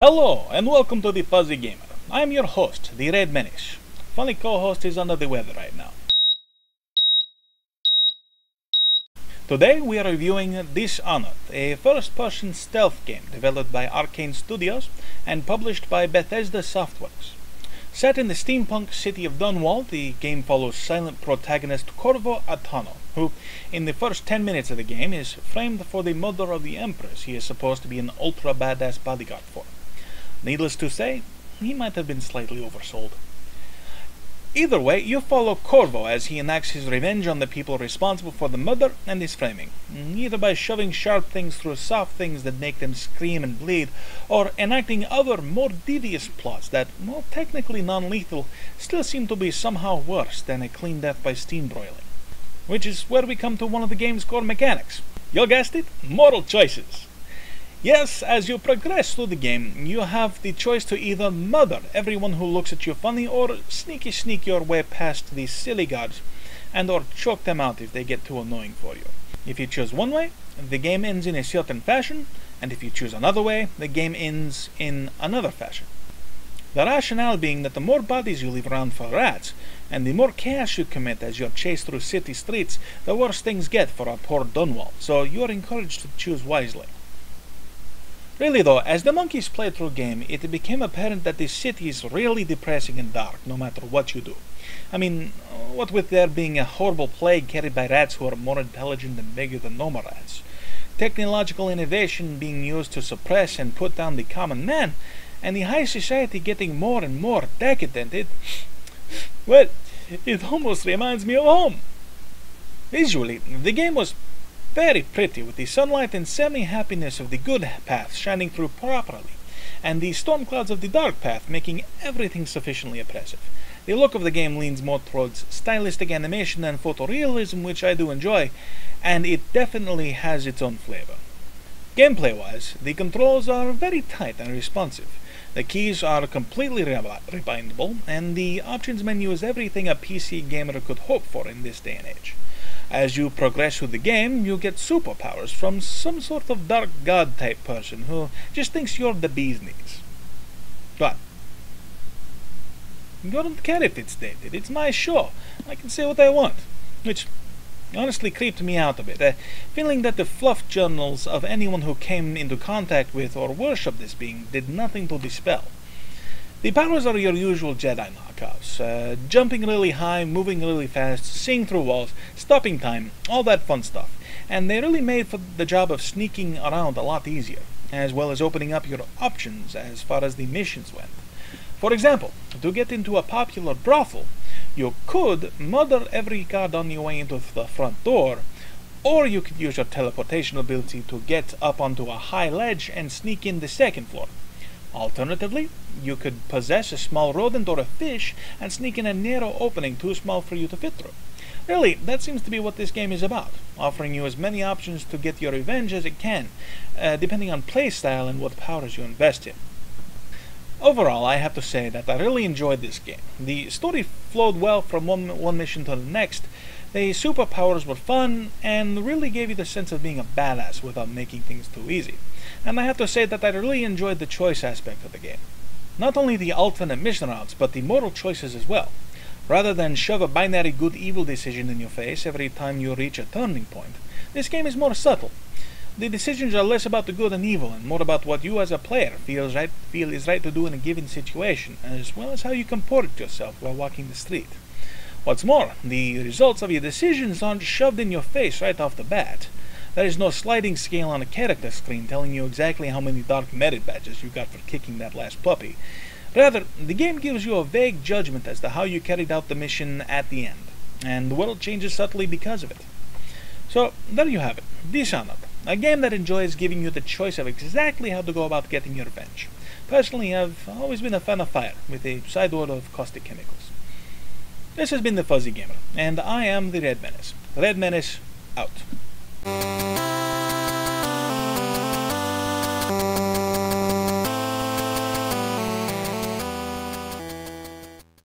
Hello, and welcome to the Fuzzy Gamer. I'm your host, the Red Menace. Funny co-host is under the weather right now. Today we are reviewing Dishonored, a first-person stealth game developed by Arkane Studios and published by Bethesda Softworks. Set in the steampunk city of Dunwall, the game follows silent protagonist Corvo Attano, who, in the first 10 minutes of the game, is framed for the murder of the Empress he is supposed to be an ultra-badass bodyguard for. Needless to say, he might have been slightly oversold. Either way, you follow Corvo as he enacts his revenge on the people responsible for the murder and his framing, either by shoving sharp things through soft things that make them scream and bleed, or enacting other, more devious plots that, while technically non-lethal, still seem to be somehow worse than a clean death by steam broiling. Which is where we come to one of the game's core mechanics. You guessed it, moral choices. Yes, as you progress through the game, you have the choice to either murder everyone who looks at you funny or sneak your way past these silly guards and or choke them out if they get too annoying for you. If you choose one way, the game ends in a certain fashion, and if you choose another way, the game ends in another fashion. The rationale being that the more bodies you leave around for rats, and the more chaos you commit as you're chased through city streets, the worse things get for our poor Dunwall, so you are encouraged to choose wisely. Really though, as the monkeys played through the game, it became apparent that this city is really depressing and dark, no matter what you do. I mean, what with there being a horrible plague carried by rats who are more intelligent and bigger than normal rats, technological innovation being used to suppress and put down the common man, and the high society getting more and more decadent, it almost reminds me of home. Visually, the game was very pretty, with the sunlight and semi-happiness of the good path shining through properly, and the storm clouds of the dark path making everything sufficiently oppressive. The look of the game leans more towards stylistic animation than photorealism, which I do enjoy, and it definitely has its own flavor. Gameplay-wise, the controls are very tight and responsive. The keys are completely rebindable, and the options menu is everything a PC gamer could hope for in this day and age. As you progress through the game, you get superpowers from some sort of dark god type person who just thinks you're the bee's knees. But you don't care if it's dated, it's my show. I can say what I want, which honestly creeped me out a bit, feeling that the fluff journals of anyone who came into contact with or worshipped this being did nothing to dispel. The powers are your usual Jedi knockoffs, jumping really high, moving really fast, seeing through walls, stopping time, all that fun stuff, and they really made for the job of sneaking around a lot easier, as well as opening up your options as far as the missions went. For example, to get into a popular brothel, you could murder every guard on your way into the front door, or you could use your teleportation ability to get up onto a high ledge and sneak in the second floor. Alternatively, you could possess a small rodent or a fish and sneak in a narrow opening too small for you to fit through. Really, that seems to be what this game is about, offering you as many options to get your revenge as it can, depending on playstyle and what powers you invest in. Overall, I have to say that I really enjoyed this game. The story flowed well from one mission to the next, the superpowers were fun, and really gave you the sense of being a badass without making things too easy. And I have to say that I really enjoyed the choice aspect of the game. Not only the alternate mission routes, but the moral choices as well. Rather than shove a binary good-evil decision in your face every time you reach a turning point, this game is more subtle. The decisions are less about the good and evil, and more about what you as a player feel is right to do in a given situation, as well as how you comport yourself while walking the street. What's more, the results of your decisions aren't shoved in your face right off the bat. There is no sliding scale on a character screen telling you exactly how many dark merit badges you got for kicking that last puppy. Rather, the game gives you a vague judgment as to how you carried out the mission at the end, and the world changes subtly because of it. So, there you have it, Dishonored, a game that enjoys giving you the choice of exactly how to go about getting your revenge. Personally, I've always been a fan of fire, with a side order of caustic chemicals. This has been the Fuzzy Gamer, and I am the Red Menace. Red Menace, out.